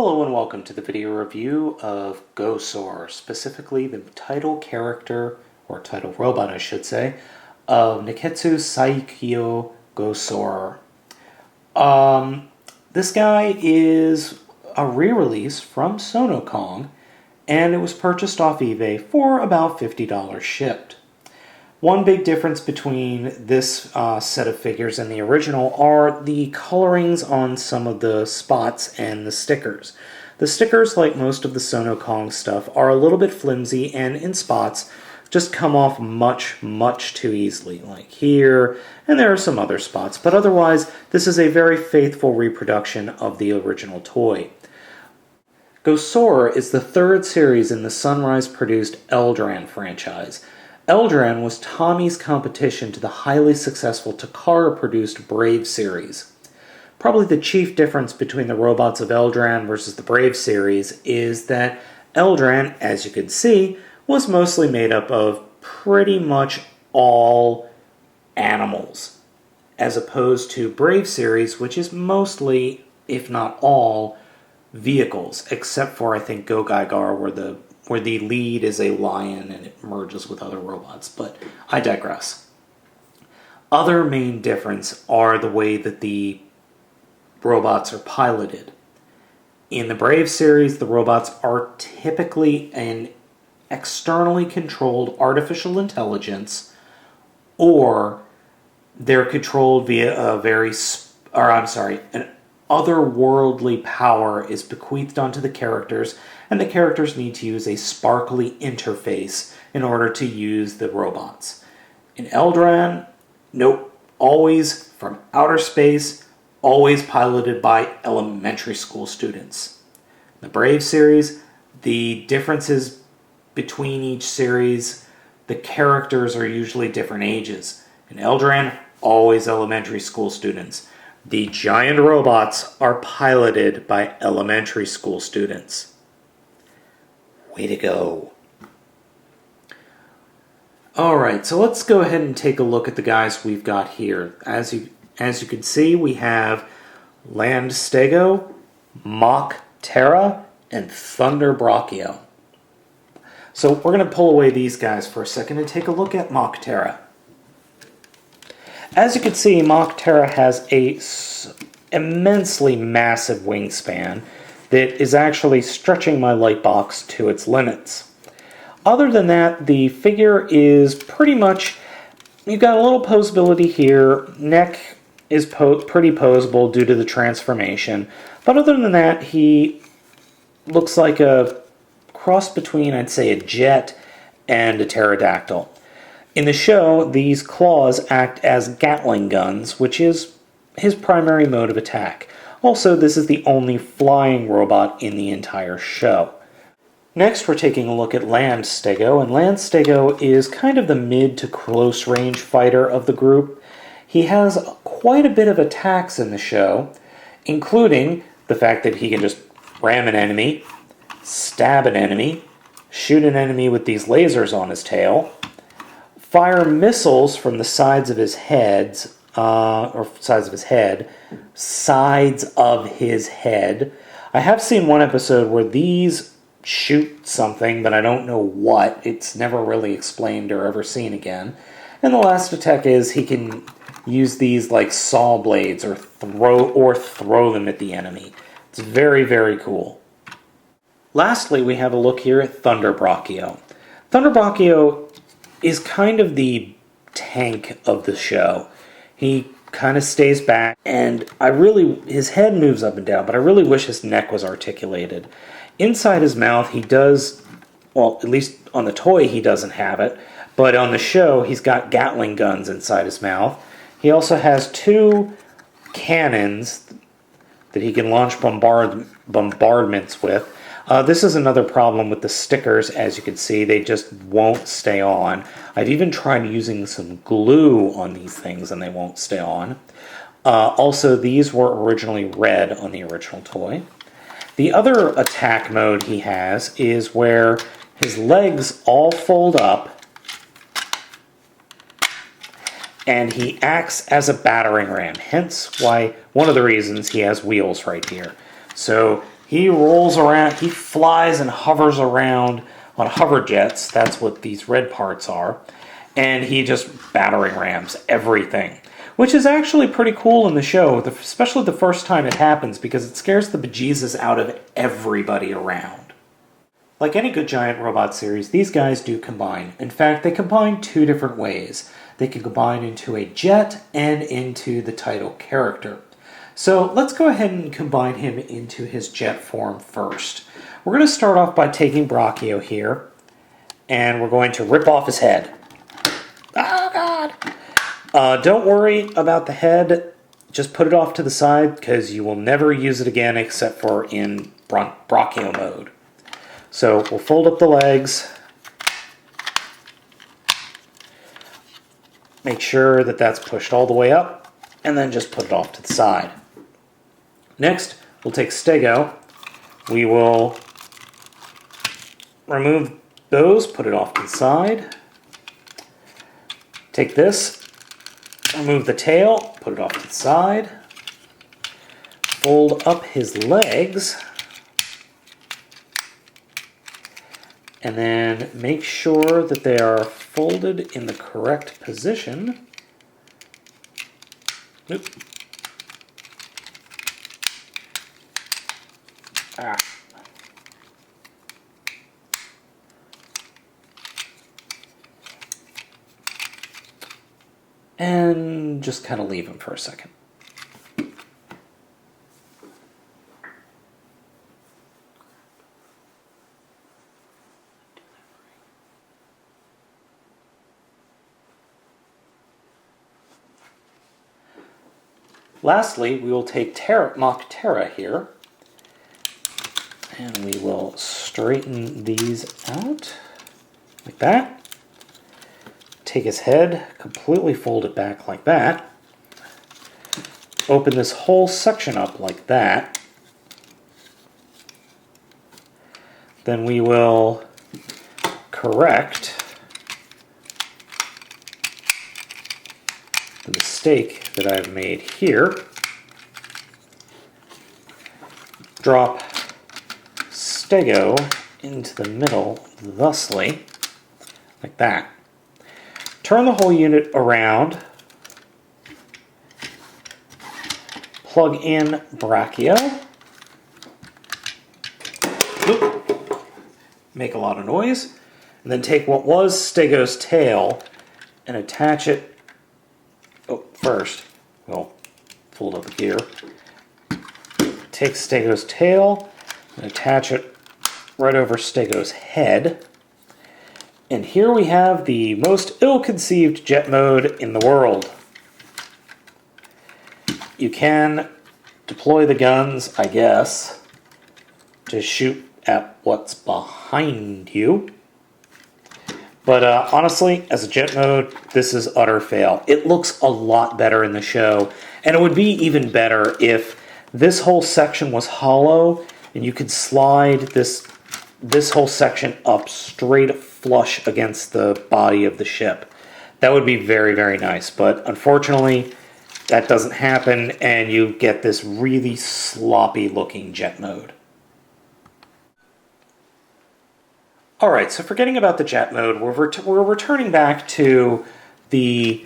Hello and welcome to the video review of Gosar, specifically the title character, or title robot I should say, of Neketsu Saikyo Gosaurer. This guy is a re-release from Sonokong, and it was purchased off eBay for about $50 shipped. One big difference between this set of figures and the original are the colorings on some of the spots and the stickers. The stickers, like most of the Sonokong stuff, are a little bit flimsy and in spots just come off much too easily, like here, and there are some other spots, but otherwise this is a very faithful reproduction of the original toy. Gosaurer is the third series in the Sunrise-produced Eldran franchise. Eldran was Tommy's competition to the highly successful Takara-produced Brave series. Probably the chief difference between the robots of Eldran versus the Brave series is that Eldran, as you can see, was mostly made up of pretty much all animals, as opposed to Brave series, which is mostly, if not all, vehicles, except for, I think, Gosaurer, where the lead is a lion and it merges with other robots, but I digress. Other main difference are the way that the robots are piloted. In the Brave series, the robots are typically an externally controlled artificial intelligence, or they're controlled via an otherworldly power is bequeathed onto the characters, and the characters need to use a sparkly interface in order to use the robots. In Eldran, nope, always from outer space, always piloted by elementary school students. In the Brave series, the differences between each series, the characters are usually different ages. In Eldran, always elementary school students. The giant robots are piloted by elementary school students. Way to go. Alright, so let's go ahead and take a look at the guys we've got here. As you can see, we have Land Staygo, Mach Terra, and Thunder Braccio. So we're going to pull away these guys for a second and take a look at Mach Terra. As you can see, Mach Terra has a immensely massive wingspan that is actually stretching my light box to its limits. Other than that, the figure is pretty much, you've got a little posability here, neck is pretty posable due to the transformation, but other than that, he looks like a cross between, I'd say, a jet and a pterodactyl. In the show, these claws act as Gatling guns, which is his primary mode of attack. Also, this is the only flying robot in the entire show. Next, we're taking a look at Land Staygo, and Land Staygo is kind of the mid to close range fighter of the group. He has quite a bit of attacks in the show, including the fact that he can just ram an enemy, stab an enemy, shoot an enemy with these lasers on his tail, fire missiles from the sides of his head. I have seen one episode where these shoot something, but I don't know what. It's never really explained or ever seen again. And the last attack is he can use these like saw blades or throw them at the enemy. It's very cool. Lastly, we have a look here at Thunder Braccio. Thunder Braccio is kind of the tank of the show. He kind of stays back, and his head moves up and down, but I really wish his neck was articulated. Inside his mouth, he does, well, at least on the toy he doesn't have it, but on the show he's got Gatling guns inside his mouth. He also has two cannons that he can launch bombardments with. This is another problem with the stickers. As you can see, they just won't stay on. I've even tried using some glue on these things and they won't stay on. Also, these were originally red on the original toy. The other attack mode he has is where his legs all fold up and he acts as a battering ram, hence why one of the reasons he has wheels right here. So He rolls around, he flies and hovers around on hover jets. That's what these red parts are. And he just battering rams everything. Which is actually pretty cool in the show, especially the first time it happens, because it scares the bejesus out of everybody around. Like any good giant robot series, these guys do combine. In fact, they combine two different ways. They can combine into a jet and into the title character. So let's go ahead and combine him into his jet form first. We're going to start off by taking Braccio here, and we're going to rip off his head. Oh, God! Don't worry about the head. Just put it off to the side, because you will never use it again except for in Braccio mode. So we'll fold up the legs. Make sure that that's pushed all the way up, and then just put it off to the side. Next, we'll take Staygo. We will remove those, put it off to the side. Take this, remove the tail, put it off to the side. Fold up his legs. And then make sure that they are folded in the correct position. Oop. Ah. And just kind of leave him for a second. Lastly, we will take Mach Terra here, and we will straighten these out like that. Take his head, completely fold it back like that. Open this whole section up like that. Then we will correct the mistake that I've made here. Drop Staygo into the middle thusly, like that. Turn the whole unit around. Plug in Braccio. Oop. Make a lot of noise. And then take what was Staygo's tail and attach it. Oh, first, we'll fold up the gear. Take Staygo's tail and attach it right over Staygo's head. And here we have the most ill-conceived jet mode in the world. You can deploy the guns, I guess, to shoot at what's behind you. But honestly, as a jet mode, this is utter fail. It looks a lot better in the show, and it would be even better if this whole section was hollow, and you could slide this whole section up straight flush against the body of the ship. That would be very, very nice, but unfortunately, that doesn't happen, and you get this really sloppy-looking jet mode. Alright, so forgetting about the jet mode, we're returning back to the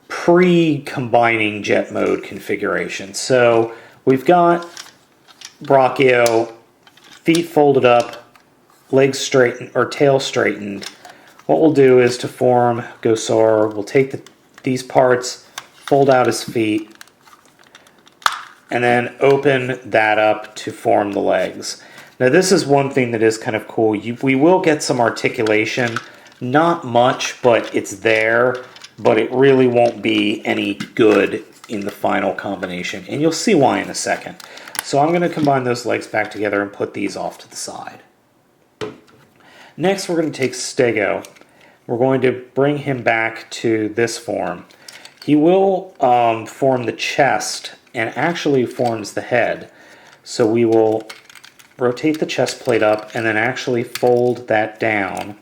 pre-combining jet mode configuration. So we've got Braccio, feet folded up, legs straightened, or tail straightened. What we'll do is to form Gosar, we'll take these parts, fold out his feet, and then open that up to form the legs. Now this is one thing that is kind of cool. We will get some articulation, not much, but it's there, but it really won't be any good in the final combination, and you'll see why in a second. So I'm going to combine those legs back together and put these off to the side. Next we're going to take Staygo. We're going to bring him back to this form. He will form the chest and actually forms the head. So we will rotate the chest plate up and then actually fold that down.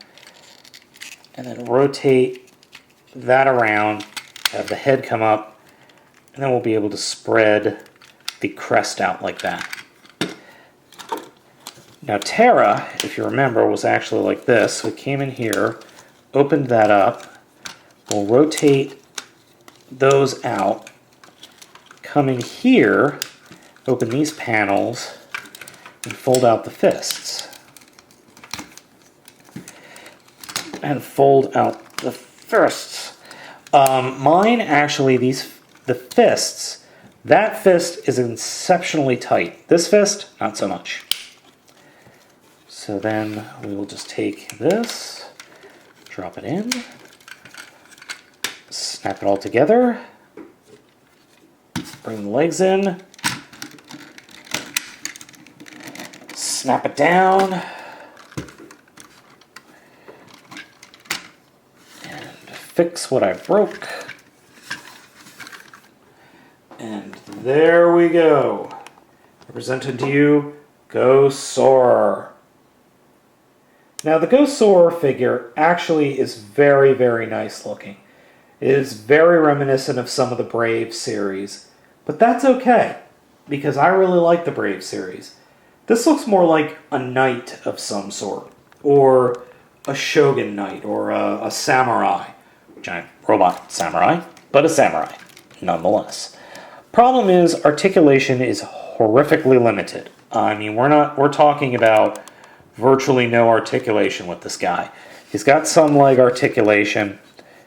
And then rotate that around, have the head come up, and then we'll be able to spread the crest out like that. Now Terra, if you remember, was actually like this. So it came in here, opened that up. We'll rotate those out. Come in here, open these panels, and fold out the fists. And fold out the fists. Mine actually, the fists, that fist is exceptionally tight. This fist, not so much. So then we will just take this, drop it in, snap it all together, bring the legs in, snap it down, and fix what I broke. And there we go. I presented to you Gosaurer. Now the Gosaurer figure actually is very, very nice looking. It is very reminiscent of some of the Brave series, but that's okay, because I really like the Brave series. This looks more like a knight of some sort, or a shogun knight, or a samurai. Giant robot samurai, but a samurai, nonetheless. Problem is, articulation is horrifically limited. I mean, we're talking about virtually no articulation with this guy. He's got some leg articulation.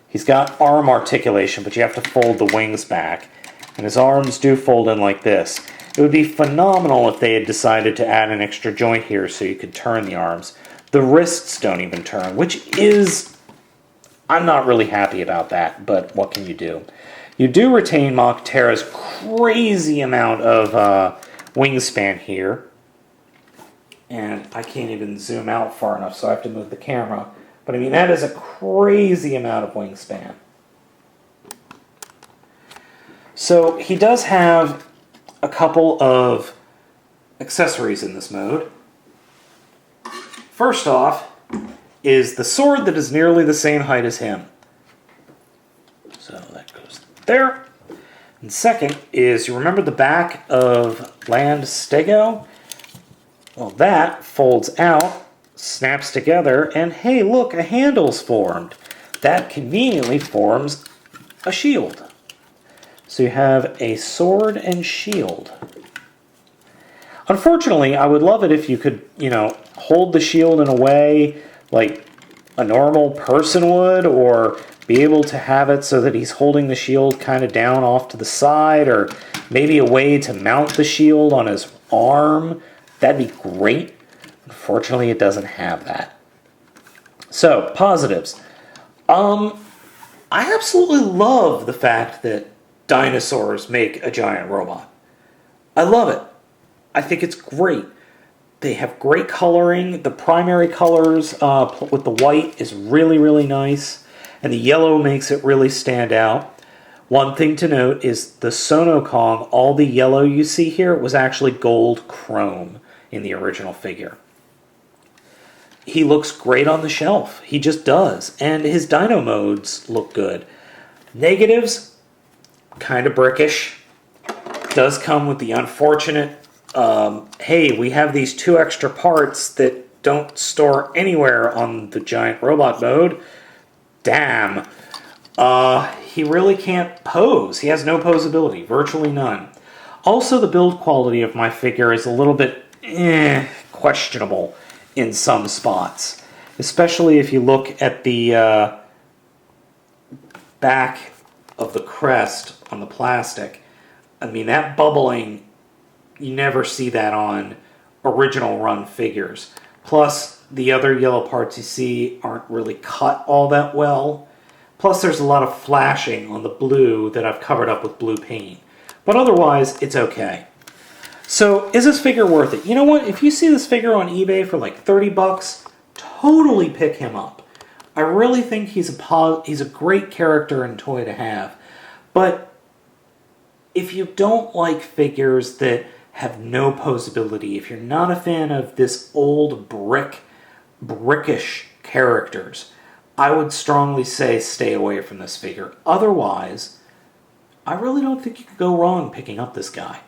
He's got arm articulation, but you have to fold the wings back. And his arms do fold in like this. It would be phenomenal if they had decided to add an extra joint here so you could turn the arms. The wrists don't even turn, which is... I'm not really happy about that, but what can you do? You do retain Mach Terra's crazy amount of wingspan here. And I can't even zoom out far enough, so I have to move the camera. But I mean, that is a crazy amount of wingspan. So he does have a couple of accessories in this mode. First off is the sword that is nearly the same height as him. So that goes there. And second is, you remember the back of Land Staygo? Well, that folds out, snaps together, and hey, look, a handle's formed. That conveniently forms a shield. So you have a sword and shield. Unfortunately, I would love it if you could, hold the shield in a way like a normal person would, or be able to have it so that he's holding the shield kind of down off to the side, or maybe a way to mount the shield on his arm. That'd be great. Unfortunately, it doesn't have that. So, positives. I absolutely love the fact that dinosaurs make a giant robot. I love it. I think it's great. They have great coloring. The primary colors with the white is really, really nice. And the yellow makes it really stand out. One thing to note is the Sono Kong, all the yellow you see here was actually gold chrome in the original figure. He looks great on the shelf. He just does. And his dino modes look good. Negatives, kind of brickish. Does come with the unfortunate, hey, we have these 2 extra parts that don't store anywhere on the giant robot mode. Damn. He really can't pose. He has no posability, virtually none. Also, the build quality of my figure is a little bit questionable in some spots. Especially if you look at the back of the crest on the plastic. I mean, that bubbling, you never see that on original run figures. Plus, the other yellow parts you see aren't really cut all that well. Plus, there's a lot of flashing on the blue that I've covered up with blue paint. But otherwise, it's okay. So, is this figure worth it? You know what? If you see this figure on eBay for like 30 bucks, totally pick him up. I really think he's a great character and toy to have. But if you don't like figures that have no posability, if you're not a fan of this old brickish characters, I would strongly say stay away from this figure. Otherwise, I really don't think you could go wrong picking up this guy.